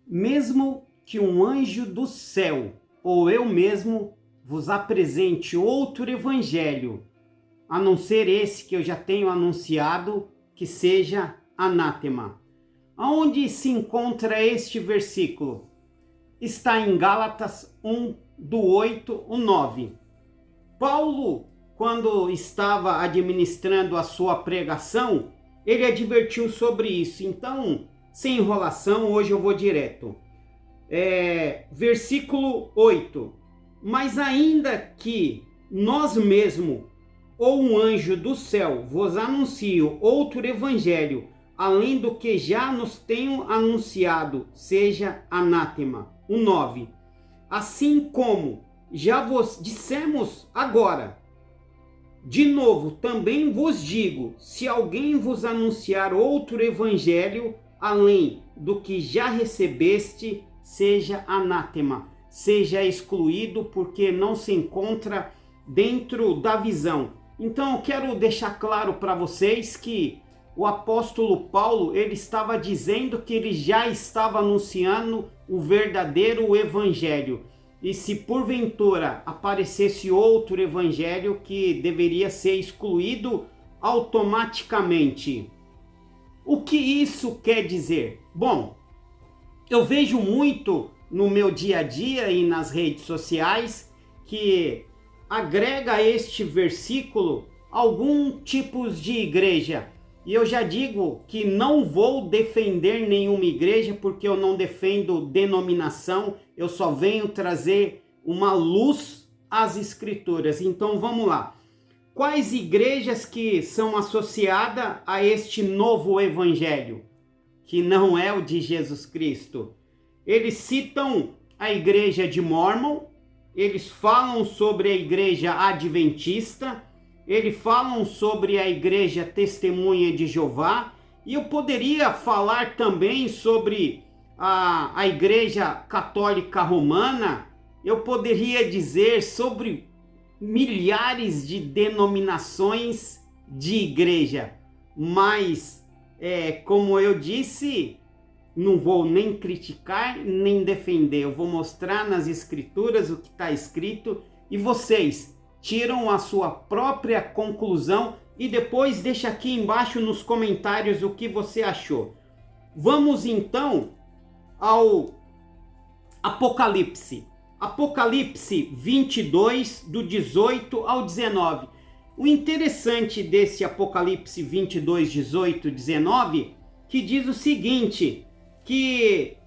Mesmo que um anjo do céu ou eu mesmo vos apresente outro evangelho, a não ser esse que eu já tenho anunciado, que seja anátema. Aonde se encontra este versículo? Está em Gálatas 1, do 8 ao 9. Paulo, quando estava administrando a sua pregação, ele advertiu sobre isso. Então, sem enrolação, hoje eu vou direto. Versículo 8. Mas ainda que nós mesmos ou um anjo do céu vos anuncio outro evangelho, além do que já nos tenho anunciado, seja anátema. 9. Assim como já vos dissemos agora, de novo também vos digo, se alguém vos anunciar outro evangelho, além do que já recebeste, seja anátema, seja excluído, porque não se encontra dentro da visão. Então eu quero deixar claro para vocês que o apóstolo Paulo, ele estava dizendo que ele já estava anunciando o verdadeiro evangelho. E se porventura aparecesse outro evangelho, que deveria ser excluído automaticamente. O que isso quer dizer? Bom, eu vejo muito no meu dia a dia e nas redes sociais que agrega este versículo algum tipos de igreja. E eu já digo que não vou defender nenhuma igreja, porque eu não defendo denominação, eu só venho trazer uma luz às escrituras. Então vamos lá. Quais igrejas que são associadas a este novo evangelho, que não é o de Jesus Cristo? Eles citam a igreja de Mórmon, eles falam sobre a igreja adventista, eles falam sobre a igreja Testemunha de Jeová, e eu poderia falar também sobre a igreja católica romana, eu poderia dizer sobre milhares de denominações de igreja, mas como eu disse, não vou nem criticar nem defender, eu vou mostrar nas escrituras o que está escrito e vocês tiram a sua própria conclusão e depois deixa aqui embaixo nos comentários o que você achou. Vamos então ao Apocalipse. Apocalipse 22, do 18 ao 19. O interessante desse Apocalipse 22, 18 e 19, que diz o seguinte, que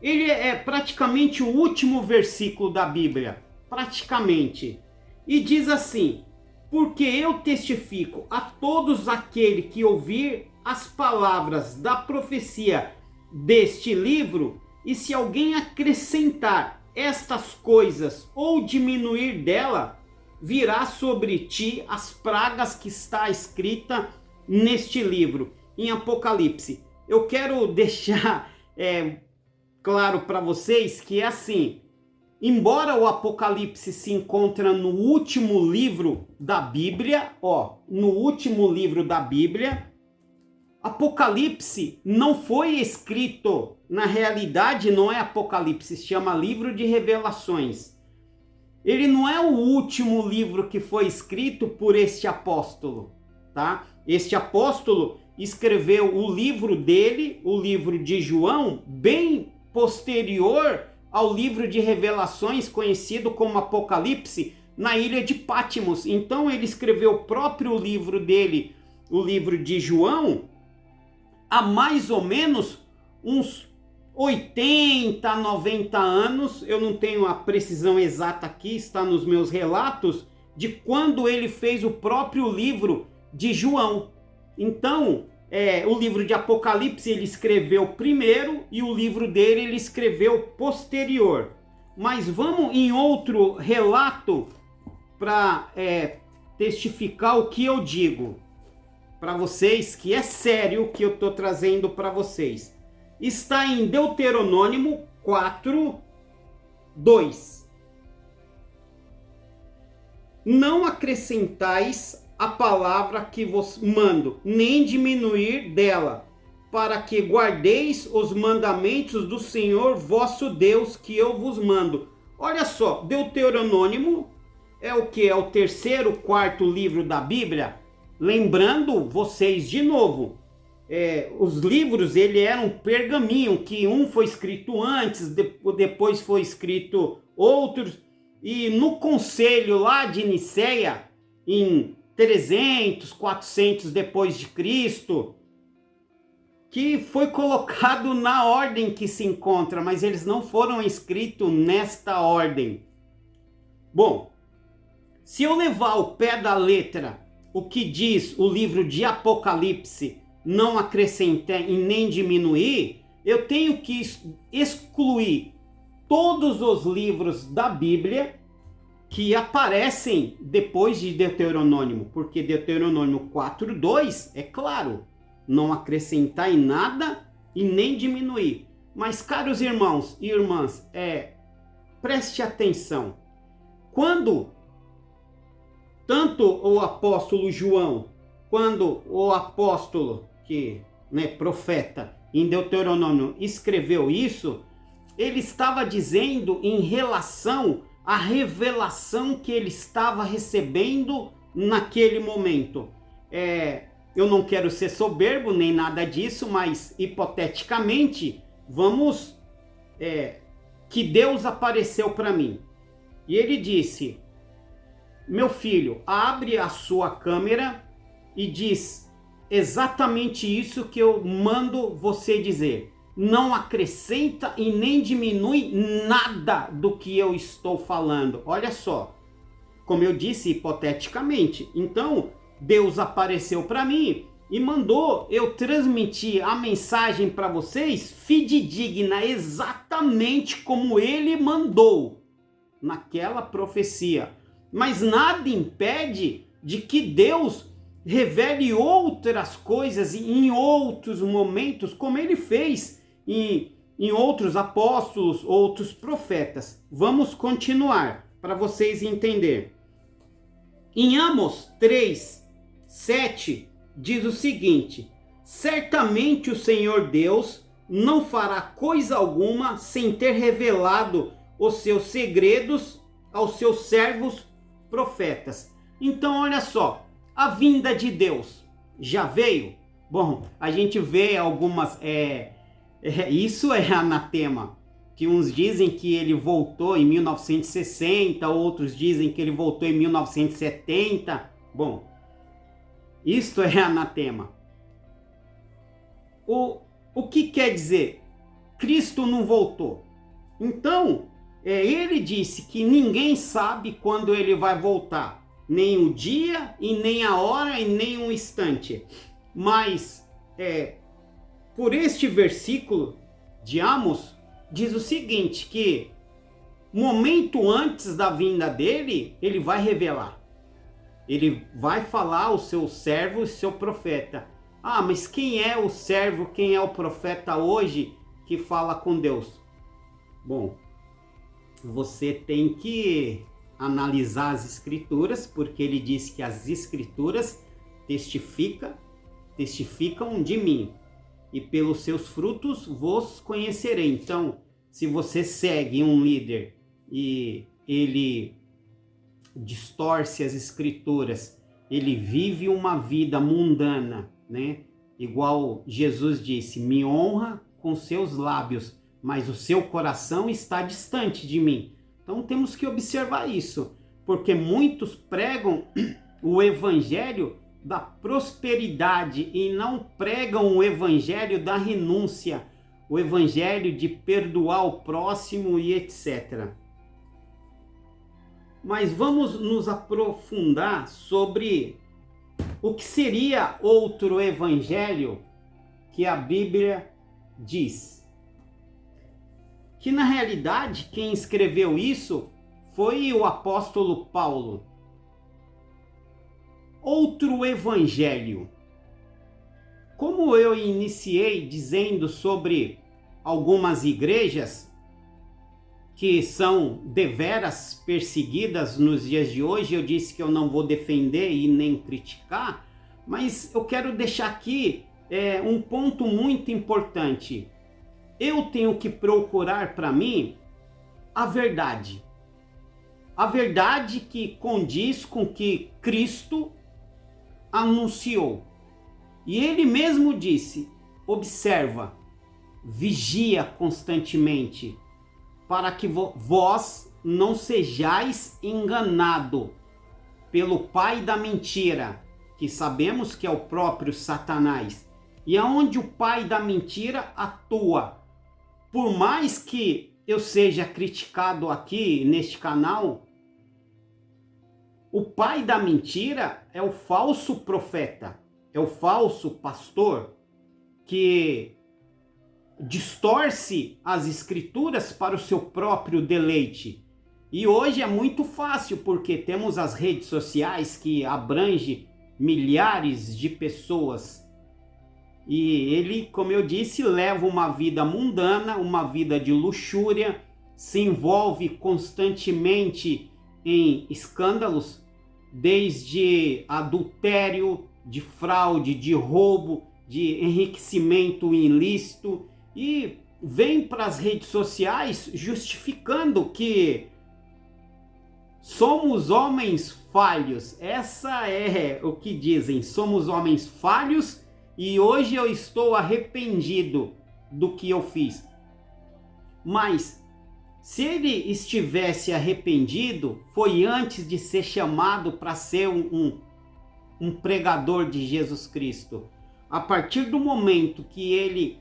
ele é praticamente o último versículo da Bíblia, praticamente. E diz assim: porque eu testifico a todos aquele que ouvir as palavras da profecia deste livro, e se alguém acrescentar estas coisas ou diminuir dela, virá sobre ti as pragas que está escrita neste livro, em Apocalipse. Eu quero deixar claro para vocês que é assim, embora o Apocalipse se encontra no último livro da Bíblia, no último livro da Bíblia, Apocalipse não foi escrito, na realidade não é Apocalipse, se chama Livro de Revelações. Ele não é o último livro que foi escrito por este apóstolo, tá? Este apóstolo escreveu o livro dele, o livro de João, bem posterior ao livro de Revelações, conhecido como Apocalipse, na ilha de Patmos. Então ele escreveu o próprio livro dele, o livro de João, há mais ou menos uns 80, 90 anos, eu não tenho a precisão exata aqui, está nos meus relatos, de quando ele fez o próprio livro de João. Então, o livro de Apocalipse ele escreveu primeiro e o livro dele ele escreveu posterior. Mas vamos em outro relato para testificar o que eu digo para vocês, que é sério o que eu estou trazendo para vocês. Está em Deuteronômio 4, 2. Não acrescentais a palavra que vos mando, nem diminuir dela, para que guardeis os mandamentos do Senhor vosso Deus que eu vos mando. Olha só, Deuteronômio é o que? É o terceiro, quarto livro da Bíblia. Lembrando vocês de novo, os livros ele era um pergaminho, que um foi escrito antes, depois foi escrito outros, e no concílio lá de Niceia, em 300, 400 depois de Cristo, que foi colocado na ordem que se encontra, mas eles não foram escritos nesta ordem. Bom, se eu levar ao pé da letra o que diz o livro de Apocalipse, não acrescentar e nem diminuir, eu tenho que excluir todos os livros da Bíblia que aparecem depois de Deuteronômio, porque Deuteronômio 4:2 é claro, não acrescentar em nada e nem diminuir. Mas, caros irmãos e irmãs, preste atenção. Quando tanto o apóstolo João, quando o apóstolo, profeta, em Deuteronômio escreveu isso, ele estava dizendo em relação à revelação que ele estava recebendo naquele momento. Eu não quero ser soberbo nem nada disso, mas hipoteticamente, vamos, que Deus apareceu para mim. E ele disse: meu filho, abre a sua câmera e diz exatamente isso que eu mando você dizer. Não acrescenta e nem diminui nada do que eu estou falando. Olha só, como eu disse hipoteticamente. Então, Deus apareceu para mim e mandou eu transmitir a mensagem para vocês fidedigna, exatamente como ele mandou naquela profecia. Mas nada impede de que Deus revele outras coisas em outros momentos, como ele fez em outros apóstolos, outros profetas. Vamos continuar para vocês entenderem. Em Amós 3:7 diz o seguinte: certamente o Senhor Deus não fará coisa alguma sem ter revelado os seus segredos aos seus servos profetas. Então, olha só, a vinda de Deus já veio? Bom, a gente vê algumas, isso é anatema, que uns dizem que ele voltou em 1960, outros dizem que ele voltou em 1970. Bom, isto é anatema. O que quer dizer? Cristo não voltou. Então, ele disse que ninguém sabe quando ele vai voltar, nem o dia, e nem a hora, e nem um instante. Mas, por este versículo de Amós, diz o seguinte, que momento antes da vinda dele, ele vai revelar. Ele vai falar ao seu servo e seu profeta. Ah, mas quem é o servo, quem é o profeta hoje que fala com Deus? Bom, você tem que analisar as escrituras, porque ele diz que as escrituras testificam de mim, e pelos seus frutos vos conhecerei. Então, se você segue um líder e ele distorce as escrituras, ele vive uma vida mundana, né? Igual Jesus disse: me honra com seus lábios, mas o seu coração está distante de mim. Então temos que observar isso, porque muitos pregam o evangelho da prosperidade e não pregam o evangelho da renúncia, o evangelho de perdoar o próximo e etc. Mas vamos nos aprofundar sobre o que seria outro evangelho que a Bíblia diz. Que na realidade quem escreveu isso foi o apóstolo Paulo. Outro evangelho. Como eu iniciei dizendo sobre algumas igrejas que são deveras perseguidas nos dias de hoje, eu disse que eu não vou defender e nem criticar, mas eu quero deixar aqui um ponto muito importante. Eu tenho que procurar para mim a verdade. A verdade que condiz com o que Cristo anunciou. E ele mesmo disse: observa, vigia constantemente, para que vós não sejais enganado pelo pai da mentira, que sabemos que é o próprio Satanás. E aonde o pai da mentira atua, por mais que eu seja criticado aqui neste canal, o pai da mentira é o falso profeta, é o falso pastor que distorce as escrituras para o seu próprio deleite. E hoje é muito fácil, porque temos as redes sociais que abrangem milhares de pessoas. E ele, como eu disse, leva uma vida mundana, uma vida de luxúria, se envolve constantemente em escândalos, desde adultério, de fraude, de roubo, de enriquecimento ilícito, e vem para as redes sociais justificando que somos homens falhos. Essa é o que dizem, somos homens falhos e hoje eu estou arrependido do que eu fiz. Mas se ele estivesse arrependido, foi antes de ser chamado para ser um pregador de Jesus Cristo. A partir do momento que ele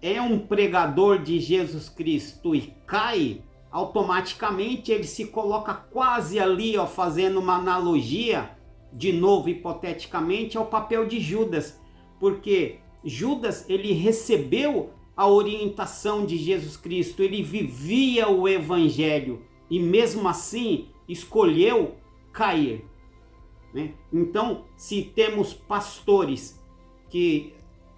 é um pregador de Jesus Cristo e cai, automaticamente ele se coloca quase ali, fazendo uma analogia, de novo hipoteticamente, ao papel de Judas, porque Judas, ele recebeu a orientação de Jesus Cristo, ele vivia o evangelho e mesmo assim escolheu cair, né? Então, se temos pastores que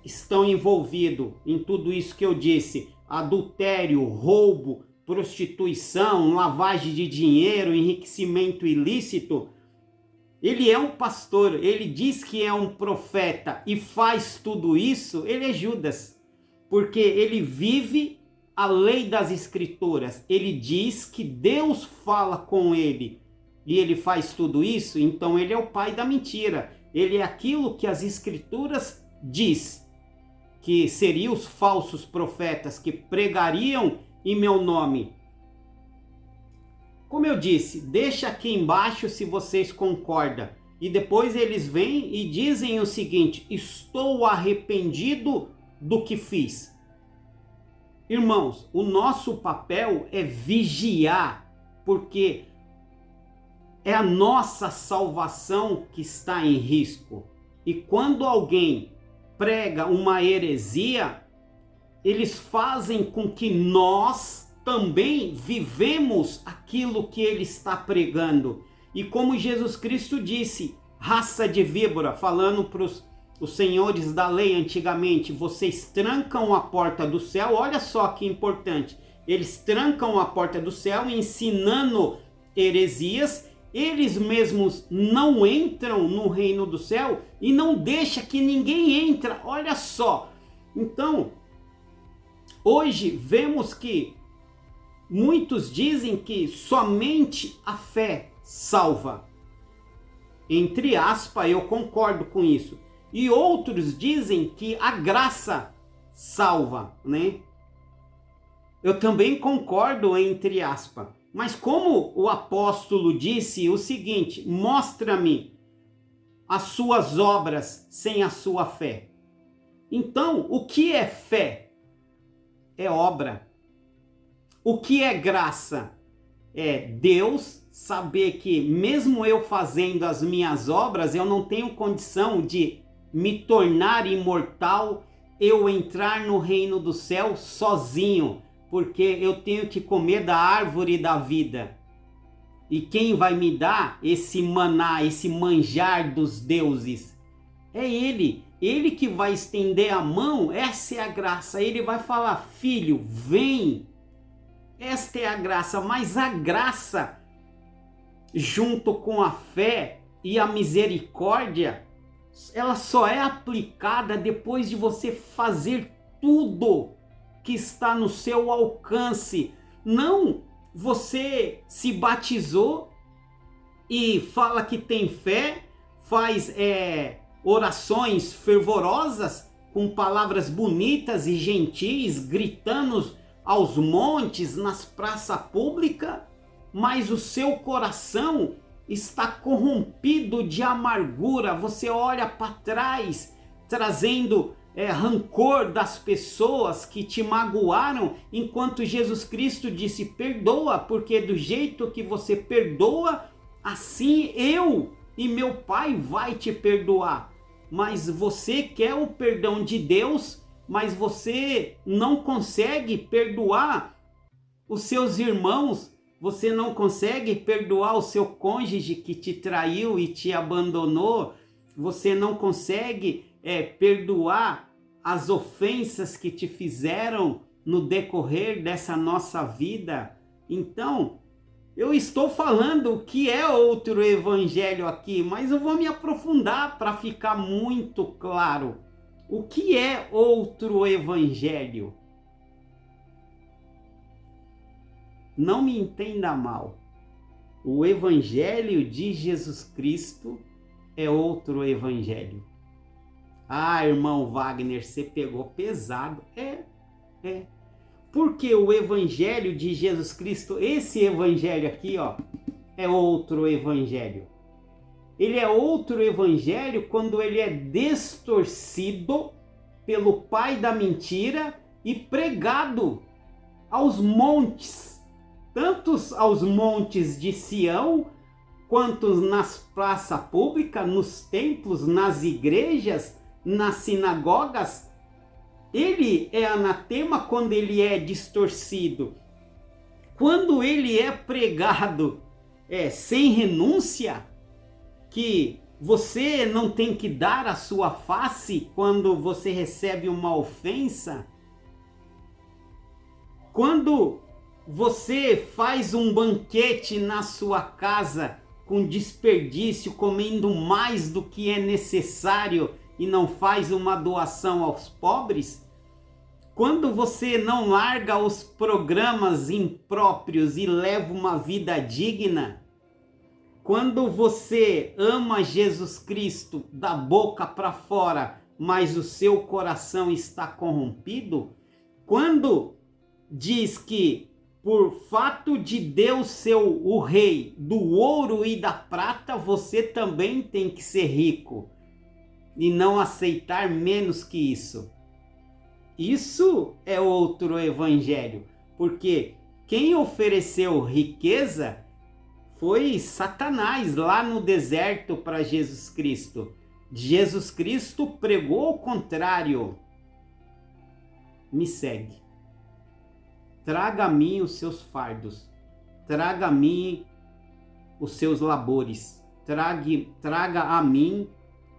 estão envolvidos em tudo isso que eu disse, adultério, roubo, prostituição, lavagem de dinheiro, enriquecimento ilícito, ele é um pastor, ele diz que é um profeta e faz tudo isso, ele é Judas, porque ele vive a lei das escrituras, ele diz que Deus fala com ele e ele faz tudo isso, então ele é o pai da mentira, ele é aquilo que as escrituras diz, que seriam os falsos profetas que pregariam em meu nome. Como eu disse, deixa aqui embaixo se vocês concordam. E depois eles vêm e dizem o seguinte: estou arrependido do que fiz. Irmãos, o nosso papel é vigiar, porque é a nossa salvação que está em risco. E quando alguém prega uma heresia, eles fazem com que nós também vivemos aquilo que ele está pregando. E como Jesus Cristo disse, raça de víbora, falando para os senhores da lei antigamente, vocês trancam a porta do céu, olha só que importante, eles trancam a porta do céu ensinando heresias, eles mesmos não entram no reino do céu e não deixa que ninguém entra, olha só. Então, hoje vemos que muitos dizem que somente a fé salva. Entre aspas, eu concordo com isso. E outros dizem que a graça salva, né? Eu também concordo, entre aspas. Mas como o apóstolo disse o seguinte: mostra-me as suas obras sem a sua fé. Então, o que é fé? É obra. O que é graça? É Deus saber que mesmo eu fazendo as minhas obras, eu não tenho condição de me tornar imortal, eu entrar no reino do céu sozinho, porque eu tenho que comer da árvore da vida. E quem vai me dar esse maná, esse manjar dos deuses? É Ele. Ele que vai estender a mão, essa é a graça. Ele vai falar: filho, vem. Esta é a graça, mas a graça, junto com a fé e a misericórdia, ela só é aplicada depois de você fazer tudo que está no seu alcance. Não você se batizou e fala que tem fé, faz orações fervorosas com palavras bonitas e gentis, gritando aos montes, nas praças públicas, mas o seu coração está corrompido de amargura. Você olha para trás, trazendo rancor das pessoas que te magoaram, enquanto Jesus Cristo disse: perdoa, porque do jeito que você perdoa, assim eu e meu Pai vai te perdoar. Mas você quer o perdão de Deus, mas você não consegue perdoar os seus irmãos, você não consegue perdoar o seu cônjuge que te traiu e te abandonou, você não consegue perdoar as ofensas que te fizeram no decorrer dessa nossa vida. Então, eu estou falando o que é outro evangelho aqui, mas eu vou me aprofundar para ficar muito claro. O que é outro evangelho? Não me entenda mal. O evangelho de Jesus Cristo é outro evangelho. Ah, irmão Wagner, você pegou pesado. Porque o evangelho de Jesus Cristo, esse evangelho aqui, ó, é outro evangelho. Ele é outro evangelho quando ele é distorcido pelo pai da mentira e pregado aos montes, tanto aos montes de Sião, quanto nas praças públicas, nos templos, nas igrejas, nas sinagogas. Ele é anatema quando ele é distorcido. Quando ele é pregado sem renúncia, que você não tem que dar a sua face quando você recebe uma ofensa, quando você faz um banquete na sua casa com desperdício, comendo mais do que é necessário e não faz uma doação aos pobres, quando você não larga os programas impróprios e leva uma vida digna, quando você ama Jesus Cristo da boca para fora, mas o seu coração está corrompido, quando diz que por fato de Deus ser o rei do ouro e da prata, você também tem que ser rico e não aceitar menos que isso. Isso é outro evangelho, porque quem ofereceu riqueza foi Satanás lá no deserto para Jesus Cristo. Jesus Cristo pregou o contrário. Me segue. Traga a mim os seus fardos. Traga a mim os seus labores. Traga a mim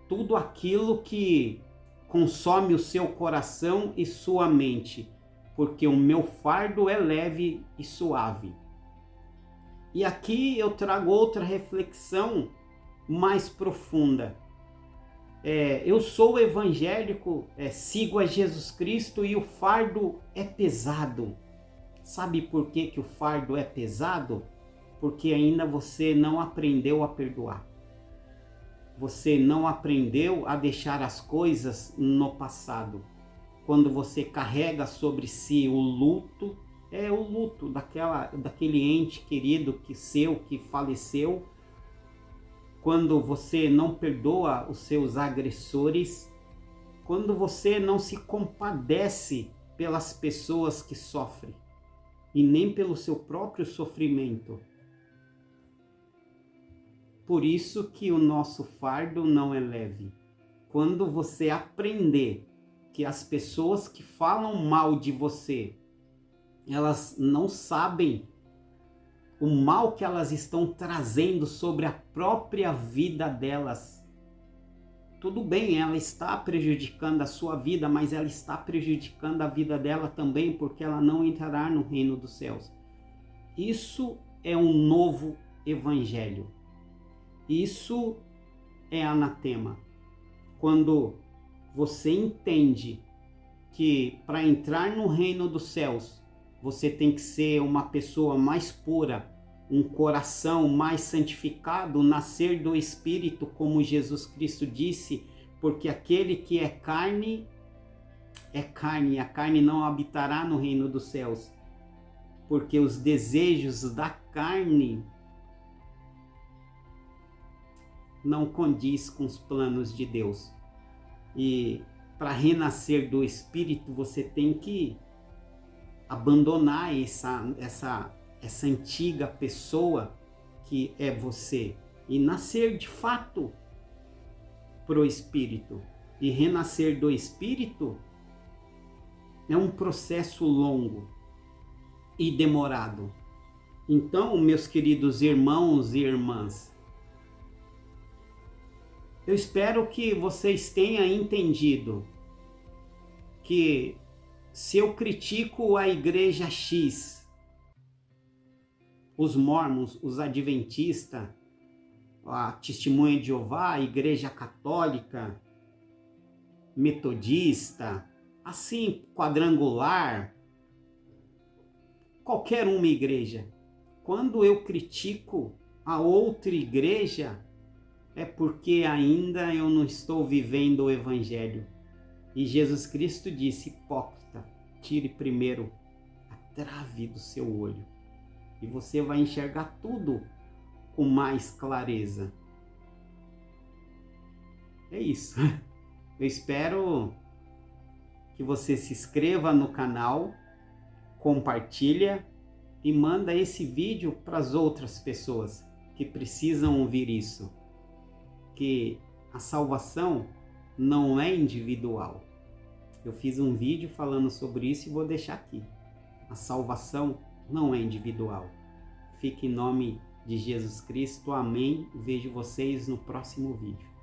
tudo aquilo que consome o seu coração e sua mente, porque o meu fardo é leve e suave. E aqui eu trago outra reflexão mais profunda. Eu sou evangélico, sigo a Jesus Cristo e o fardo é pesado. Sabe por que o fardo é pesado? Porque ainda você não aprendeu a perdoar. Você não aprendeu a deixar as coisas no passado. Quando você carrega sobre si o luto daquele ente querido que faleceu, quando você não perdoa os seus agressores, quando você não se compadece pelas pessoas que sofrem e nem pelo seu próprio sofrimento. Por isso que o nosso fardo não é leve. Quando você aprender que as pessoas que falam mal de você, elas não sabem o mal que elas estão trazendo sobre a própria vida delas. Tudo bem, ela está prejudicando a sua vida, mas ela está prejudicando a vida dela também, porque ela não entrará no reino dos céus. Isso é um novo evangelho. Isso é anatema. quando você entende que para entrar no reino dos céus, você tem que ser uma pessoa mais pura, um coração mais santificado, nascer do Espírito, como Jesus Cristo disse, porque aquele que é carne, e a carne não habitará no reino dos céus, porque os desejos da carne não condiz com os planos de Deus. E para renascer do Espírito, você tem que abandonar essa antiga pessoa que é você e nascer de fato pro Espírito. E renascer do Espírito é um processo longo e demorado. Então, meus queridos irmãos e irmãs, eu espero que vocês tenham entendido que se eu critico a igreja X, os mormons, os adventistas, a Testemunha de Jeová, a igreja católica, metodista, assim, quadrangular, qualquer uma igreja, quando eu critico a outra igreja, é porque ainda eu não estou vivendo o Evangelho. E Jesus Cristo disse: hipócrita, tire primeiro a trave do seu olho, e você vai enxergar tudo com mais clareza. É isso. Eu espero que você se inscreva no canal, compartilha e manda esse vídeo para as outras pessoas que precisam ouvir isso. Que a salvação não é individual. Eu fiz um vídeo falando sobre isso e vou deixar aqui. A salvação não é individual. Fique em nome de Jesus Cristo. Amém. Vejo vocês no próximo vídeo.